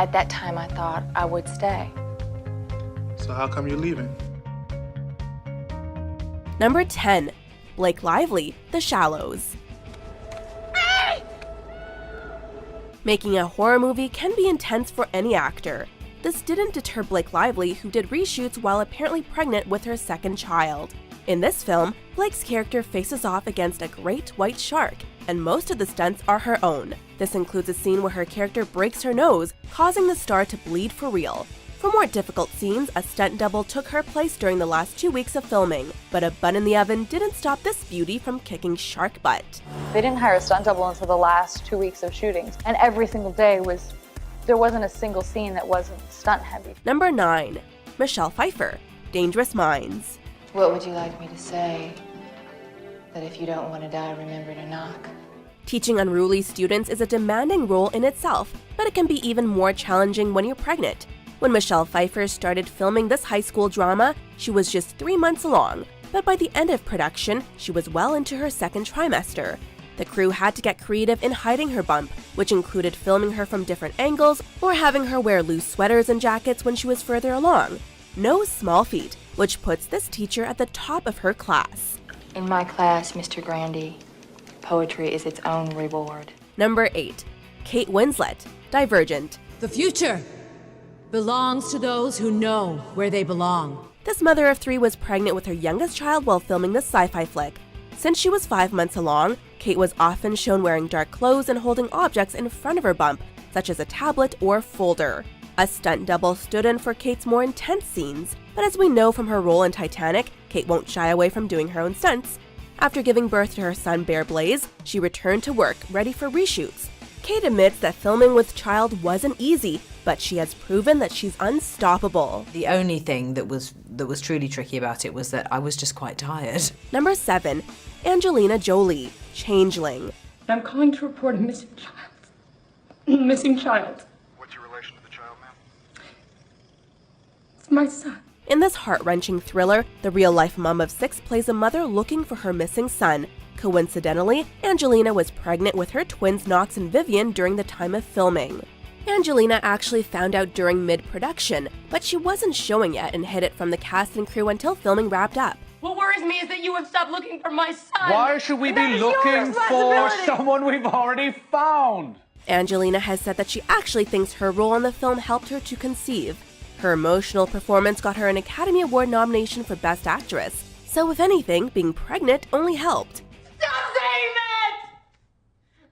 At that time, I thought I would stay. So how come you're leaving? Number 10. Blake Lively, The Shallows. Making a horror movie can be intense for any actor. This didn't deter Blake Lively, who did reshoots while apparently pregnant with her second child. In this film, Blake's character faces off against a great white shark, and most of the stunts are her own. This includes a scene where her character breaks her nose, causing the star to bleed for real. For more difficult scenes, a stunt double took her place during the last 2 weeks of filming, but a bun in the oven didn't stop this beauty from kicking shark butt. They didn't hire a stunt double until the last 2 weeks of shootings, and every single day there wasn't a single scene that wasn't stunt heavy. Number 9. Michelle Pfeiffer, Dangerous Minds. What would you like me to say? That if you don't want to die, remember to knock. Teaching unruly students is a demanding role in itself, but it can be even more challenging when you're pregnant. When Michelle Pfeiffer started filming this high school drama, she was just 3 months along, but by the end of production, she was well into her second trimester. The crew had to get creative in hiding her bump, which included filming her from different angles or having her wear loose sweaters and jackets when she was further along. No small feat, which puts this teacher at the top of her class. In my class, Mr. Grandy, poetry is its own reward. Number 8. Kate Winslet, Divergent. The future belongs to those who know where they belong. This mother of 3 was pregnant with her youngest child while filming this sci-fi flick. Since she was 5 months along, Kate was often shown wearing dark clothes and holding objects in front of her bump, such as a tablet or folder. A stunt double stood in for Kate's more intense scenes, but as we know from her role in Titanic, Kate won't shy away from doing her own stunts. After giving birth to her son Bear Blaze, she returned to work, ready for reshoots. Kate admits that filming with child wasn't easy, but she has proven that she's unstoppable. The only thing that was truly tricky about it was that I was just quite tired. Number 7. Angelina Jolie, Changeling. I'm calling to report a missing child. Missing child. What's your relation to the child, ma'am? It's my son. In this heart-wrenching thriller, the real-life mom of 6 plays a mother looking for her missing son. Coincidentally, Angelina was pregnant with her twins Knox and Vivian during the time of filming. Angelina actually found out during mid-production, but she wasn't showing yet and hid it from the cast and crew until filming wrapped up. What worries me is that you have stopped looking for my son. Why should we be looking for someone we've already found? Angelina has said that she actually thinks her role in the film helped her to conceive. Her emotional performance got her an Academy Award nomination for Best Actress, so if anything, being pregnant only helped. Stop saying that!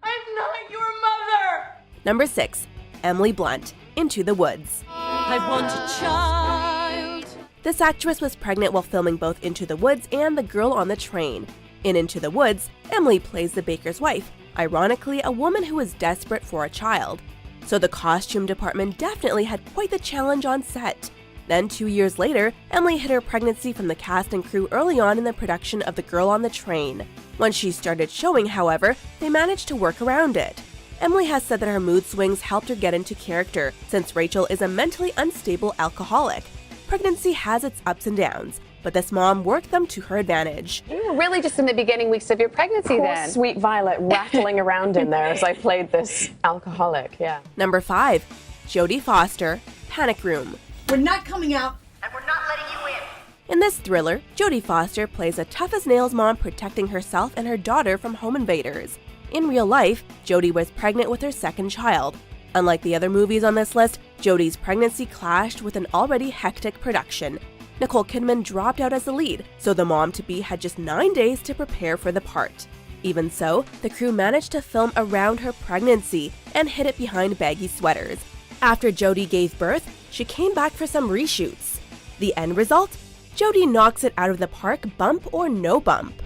I'm not your mother! Number 6. Emily Blunt, Into the Woods. I want a child. This actress was pregnant while filming both Into the Woods and The Girl on the Train. In Into the Woods, Emily plays the baker's wife, ironically a woman who is desperate for a child. So the costume department definitely had quite the challenge on set. Then 2 years later, Emily hid her pregnancy from the cast and crew early on in the production of The Girl on the Train. When she started showing, however, they managed to work around it. Emily has said that her mood swings helped her get into character, since Rachel is a mentally unstable alcoholic. Pregnancy has its ups and downs, but this mom worked them to her advantage. You were really just in the beginning weeks of your pregnancy then. Sweet Violet rattling around in there as I played this alcoholic, yeah. Number 5. Jodie Foster, Panic Room. We're not coming out. And we're not letting you in. In this thriller, Jodie Foster plays a tough-as-nails mom protecting herself and her daughter from home invaders. In real life, Jodie was pregnant with her second child. Unlike the other movies on this list, Jodie's pregnancy clashed with an already hectic production. Nicole Kidman dropped out as the lead, so the mom-to-be had just 9 days to prepare for the part. Even so, the crew managed to film around her pregnancy and hid it behind baggy sweaters. After Jodie gave birth, she came back for some reshoots. The end result? Jodie knocks it out of the park, bump or no bump.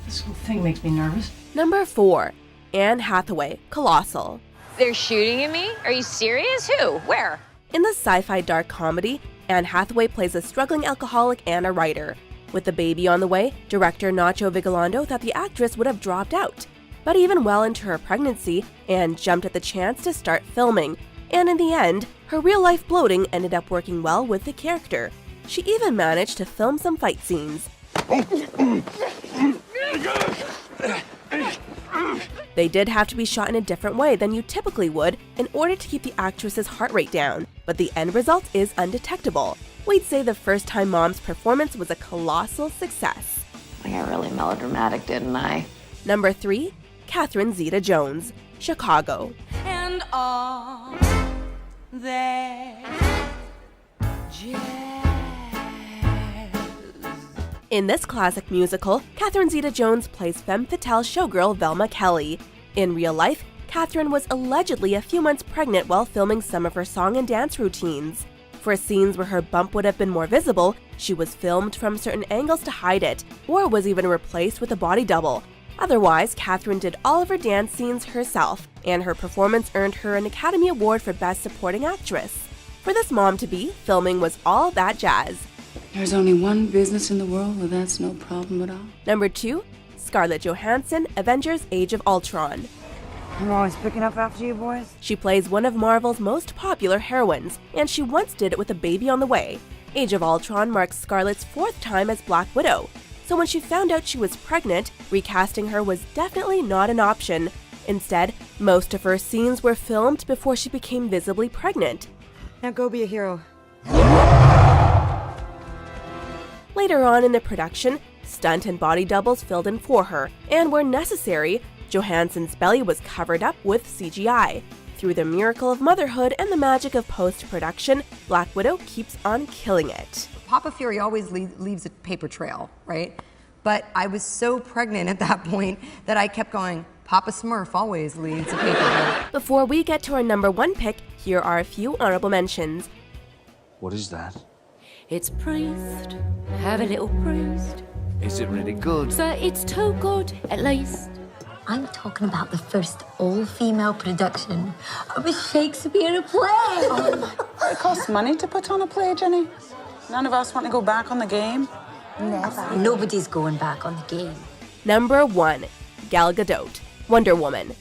This whole thing makes me nervous. Number 4. Anne Hathaway, Colossal. They're shooting at me? Are you serious? Who? Where? In the sci-fi dark comedy, Anne Hathaway plays a struggling alcoholic and a writer. With the baby on the way, director Nacho Vigalondo thought the actress would have dropped out. But even well into her pregnancy, Anne jumped at the chance to start filming. And in the end, her real-life bloating ended up working well with the character. She even managed to film some fight scenes. They did have to be shot in a different way than you typically would in order to keep the actress's heart rate down, but the end result is undetectable. We'd say the first-time mom's performance was a colossal success. I got really melodramatic, didn't I? Number 3, Katherine Zeta-Jones, Chicago. And all that jazz. In this classic musical, Katherine Zeta-Jones plays femme fatale showgirl Velma Kelly. In real life, Katherine was allegedly a few months pregnant while filming some of her song and dance routines. For scenes where her bump would have been more visible, she was filmed from certain angles to hide it, or was even replaced with a body double. Otherwise, Katherine did all of her dance scenes herself, and her performance earned her an Academy Award for Best Supporting Actress. For this mom-to-be, filming was all that jazz. There's only one business in the world where that's no problem at all. Number 2, Scarlet Johansson, Avengers Age of Ultron. I'm always picking up after you boys. She plays one of Marvel's most popular heroines, and she once did it with a baby on the way. Age of Ultron marks Scarlet's 4th time as Black Widow, so when she found out she was pregnant, recasting her was definitely not an option. Instead, most of her scenes were filmed before she became visibly pregnant. Now go be a hero. Later on in the production, stunt and body doubles filled in for her, and where necessary, Johansson's belly was covered up with CGI. Through the miracle of motherhood and the magic of post-production, Black Widow keeps on killing it. Papa Fury always leaves a paper trail, right? But I was so pregnant at that point that I kept going, Papa Smurf always leaves a paper trail. Before we get to our number 1 pick, here are a few honorable mentions. What is that? It's priest. Have a little priest. Is it really good? So it's too good, at least. I'm talking about the first all-female production of a Shakespeare play. It costs money to put on a play, Jenny. None of us want to go back on the game. Never. Nobody's going back on the game. Number 1, Gal Gadot, Wonder Woman.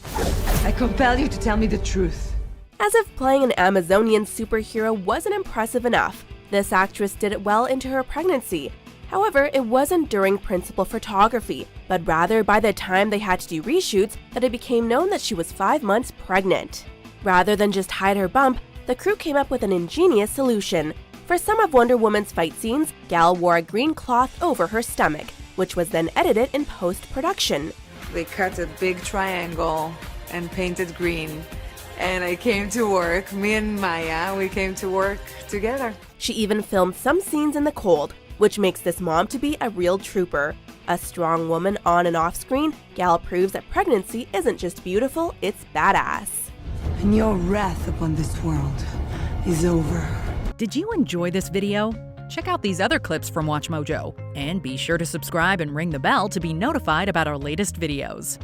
I compel you to tell me the truth. As if playing an Amazonian superhero wasn't impressive enough, this actress did it well into her pregnancy. However, it wasn't during principal photography, but rather by the time they had to do reshoots that it became known that she was 5 months pregnant. Rather than just hide her bump, the crew came up with an ingenious solution. For some of Wonder Woman's fight scenes, Gal wore a green cloth over her stomach, which was then edited in post-production. They cut a big triangle and painted green. And I came to work, me and Maya, we came to work together. She even filmed some scenes in the cold, which makes this mom-to-be a real trooper. A strong woman on and off screen, Gal proves that pregnancy isn't just beautiful, it's badass. And your wrath upon this world is over. Did you enjoy this video? Check out these other clips from WatchMojo, and be sure to subscribe and ring the bell to be notified about our latest videos.